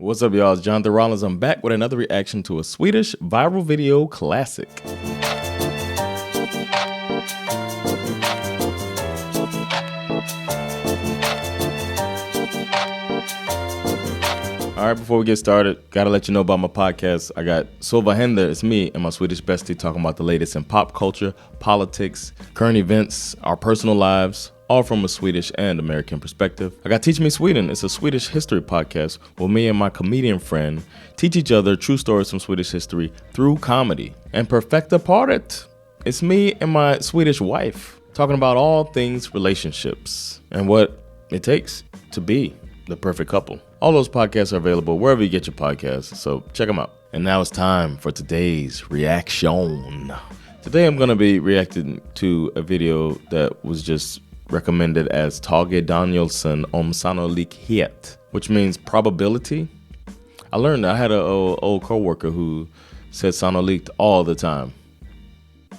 What's up, y'all? It's Jonathan Rollins. I'm back with another reaction to a Swedish viral video classic. All right, before we get started, gotta let you know about my podcast. I got Sova Hender, it's me and my Swedish bestie talking about the latest in pop culture, politics, current events, our personal lives, all from a Swedish and American perspective. I got Teach Me Sweden. It's a Swedish history podcast where me and my comedian friend teach each other true stories from Swedish history through comedy. And Perfecta Paret, it's me and my Swedish wife talking about all things relationships and what it takes to be the perfect couple. All those podcasts are available wherever you get your podcasts, so check them out. And now it's time for today's reaction. Today I'm going to be reacting to a video that was just recommended as Tage Danielsson om sannolikhet, which means probability. I learned I had an old coworker who said sannolikt all the time,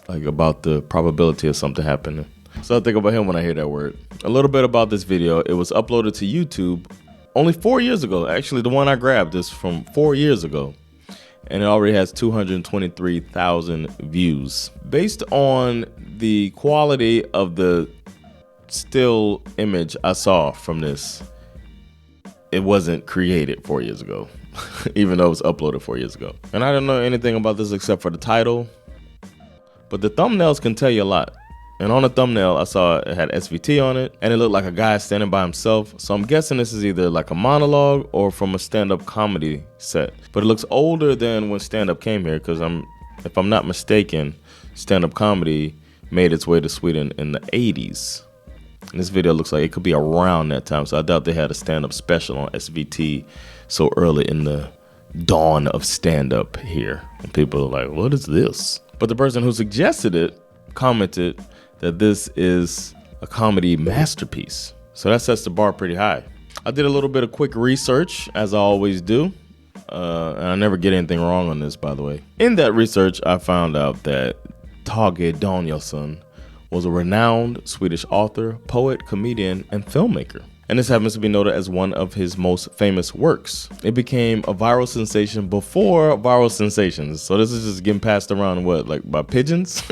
like about the probability of something happening. So I think about him when I hear that word. A little bit about this video. It was uploaded to YouTube only 4 years ago. Actually, the one I grabbed is from 4 years ago. And it already has 223,000 views. Based on the quality of the still image I saw from this, it wasn't created 4 years ago, even though it was uploaded 4 years ago. And I don't know anything about this except for the title, but the thumbnails can tell you a lot. And on the thumbnail, I saw it had SVT on it, and it looked like a guy standing by himself. So I'm guessing this is either like a monologue or from a stand-up comedy set. But it looks older than when stand-up came here, because if I'm not mistaken, stand-up comedy made its way to Sweden in the 80s. And this video looks like it could be around that time, so I doubt they had a stand-up special on SVT so early in the dawn of stand-up here. And people are like, what is this? But the person who suggested it commented that this is a comedy masterpiece. So that sets the bar pretty high. I did a little bit of quick research, as I always do. And I never get anything wrong on this, by the way. In that research, I found out that Tage Danielsson was a renowned Swedish author, poet, comedian, and filmmaker. And this happens to be noted as one of his most famous works. It became a viral sensation before viral sensations. So this is just getting passed around, what, like by pigeons?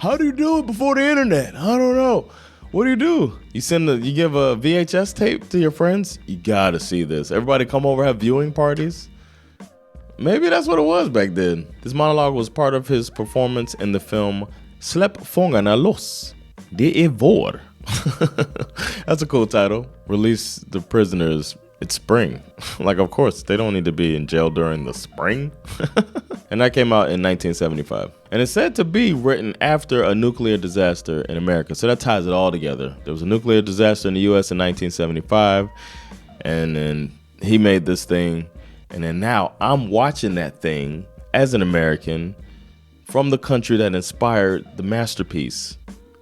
How do you do it before the internet? I don't know. What do? You give a VHS tape to your friends? You gotta see this. Everybody come over, have viewing parties. Maybe that's what it was back then. This monologue was part of his performance in the film Släpp fångarna loss. Det är vår. That's a cool title. Release the prisoners. It's spring. Like, of course, they don't need to be in jail during the spring. And that came out in 1975. And it's said to be written after a nuclear disaster in America. So that ties it all together. There was a nuclear disaster in the U.S. in 1975. And then he made this thing. And then now I'm watching that thing as an American from the country that inspired the masterpiece.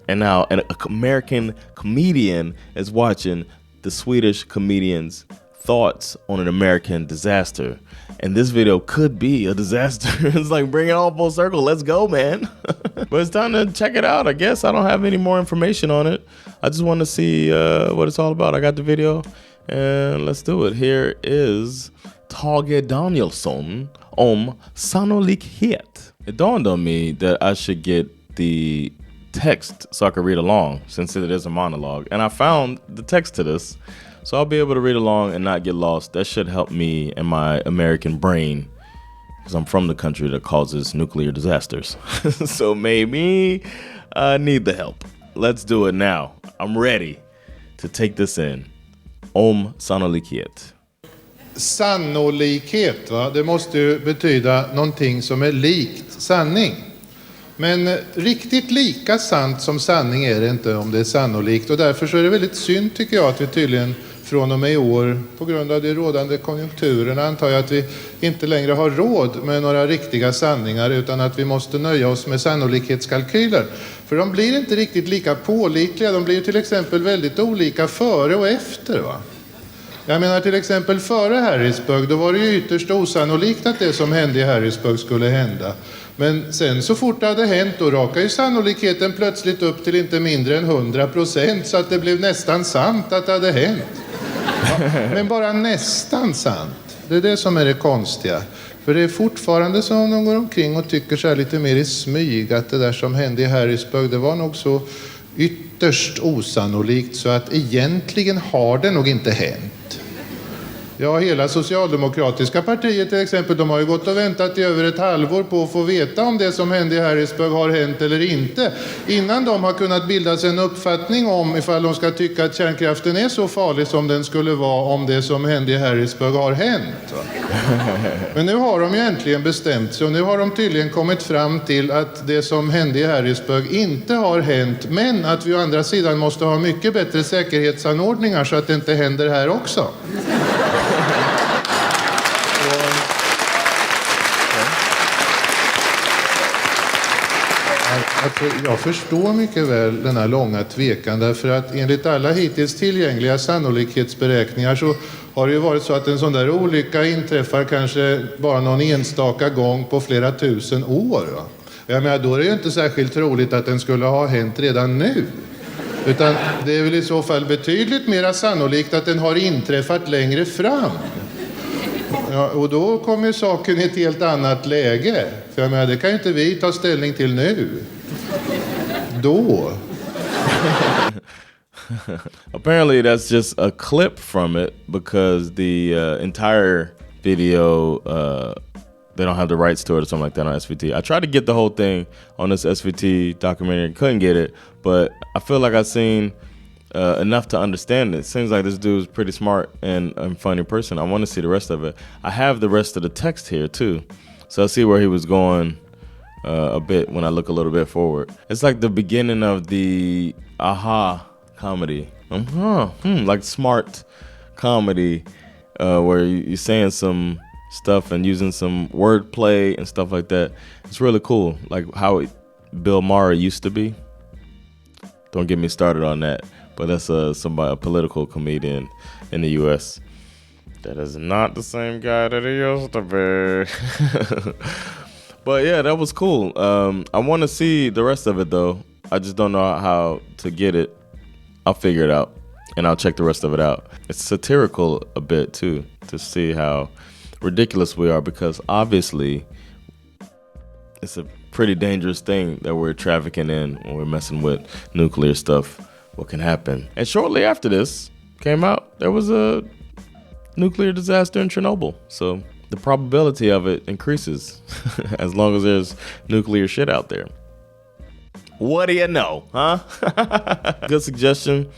And now an American comedian is watching the Swedish comedian's thoughts on an American disaster. And this video could be a disaster. It's like, bring it all full circle. Let's go, man. But it's time to check it out, I guess. I don't have any more information on it. I just want to see what it's all about. I got the video, and let's do it. Here is Tage Danielsson om sannolikhet. It dawned on me that I should get the text so I could read along, since it is a monologue. And I found the text to this, so I'll be able to read along and not get lost. That should help me and my American brain, because I'm from the country that causes nuclear disasters. So maybe I need the help. Let's do it now. I'm ready to take this in. Om sannolikhet. Sannolikhet, va? Det måste ju betyda någonting som är likt sanning. Men riktigt lika sant som sanning är det inte om det är sannolikt. Och därför så är det väldigt synd, tycker jag, att vi tydligen från och med i år, på grund av de rådande konjunkturerna, antar jag att vi inte längre har råd med några riktiga sanningar, utan att vi måste nöja oss med sannolikhetskalkyler. För de blir inte riktigt lika pålitliga. De blir till exempel väldigt olika före och efter, va? Jag menar till exempel före Harrisburg, då var det ju ytterst osannolikt att det som hände i Harrisburg skulle hända. Men sen så fort det hade hänt, då rakade ju sannolikheten plötsligt upp till inte mindre än 100%, så att det blev nästan sant att det hade hänt. Ja, men bara nästan sant. Det är det som är det konstiga. För det är fortfarande som de går omkring och tycker så här lite mer i smyg att det där som hände i Harrisburg, det var nog så ytterst osannolikt så att egentligen har det nog inte hänt. Ja, hela socialdemokratiska partiet till exempel, de har ju gått och väntat i över ett halvår på att få veta om det som hände i Harrisburg har hänt eller inte. Innan de har kunnat bilda sig en uppfattning om ifall de ska tycka att kärnkraften är så farlig som den skulle vara om det som hände i Harrisburg har hänt. Men nu har de ju äntligen bestämt sig och nu har de tydligen kommit fram till att det som hände i Harrisburg inte har hänt, men att vi å andra sidan måste ha mycket bättre säkerhetsanordningar så att det inte händer här också. Alltså, jag förstår mycket väl den här långa tvekan därför att enligt alla hittills tillgängliga sannolikhetsberäkningar så har det ju varit så att en sån där olycka inträffar kanske bara någon enstaka gång på flera tusen år. Va? Jag menar, då är det ju inte särskilt troligt att den skulle ha hänt redan nu. Utan det är väl i så fall betydligt mer sannolikt att den har inträffat längre fram. Ja, och då kommer saken i ett helt annat läge. För jag menar, det kan ju inte vi ta ställning till nu. Då. Apparently that's just a clip from it because the entire video, they don't have the rights to it or something like that on SVT. I tried to get the whole thing on this SVT documentary, couldn't get it, but I feel like I've seen enough to understand it. Seems like this dude's pretty smart and funny person. I want to see the rest of it. I have the rest of the text here too, so I see where he was going a bit when I look a little bit forward. It's like the beginning of the aha comedy, like smart comedy, where you're saying some stuff and using some wordplay and stuff like that. It's really cool, like how Bill Maher used to be. Don't get me started on that. But that's a political comedian in the U.S. That is not the same guy that he used to be. But yeah, that was cool. I want to see the rest of it, though. I just don't know how to get it. I'll figure it out, and I'll check the rest of it out. It's satirical a bit, too, to see how ridiculous we are, because obviously it's a pretty dangerous thing that we're trafficking in when we're messing with nuclear stuff. What can happen? And shortly after this came out, there was a nuclear disaster in Chernobyl. So the probability of it increases as long as there's nuclear shit out there. What do you know, huh? Good suggestion.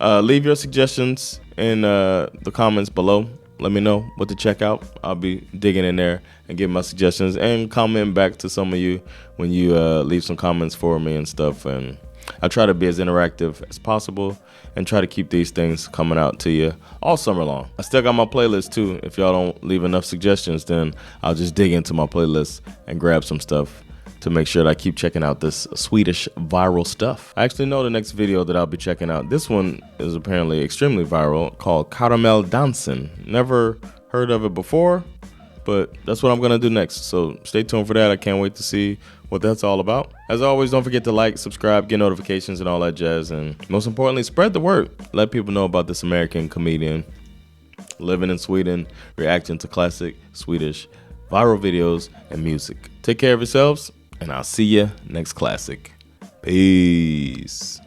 Leave your suggestions in the comments below. Let me know what to check out. I'll be digging in there and giving my suggestions and comment back to some of you when you leave some comments for me and stuff. And I try to be as interactive as possible and try to keep these things coming out to you all summer long. I still got my playlist too. If y'all don't leave enough suggestions, then I'll just dig into my playlist and grab some stuff to make sure that I keep checking out this Swedish viral stuff. I actually know the next video that I'll be checking out. This one is apparently extremely viral, called Caramel Dancing. Never heard of it before, but that's what I'm gonna do next. So stay tuned for that. I can't wait to see what that's all about. As always, don't forget to like, subscribe, get notifications and all that jazz. And most importantly, spread the word. Let people know about this American comedian living in Sweden, reacting to classic Swedish viral videos and music. Take care of yourselves, and I'll see you next classic. Peace.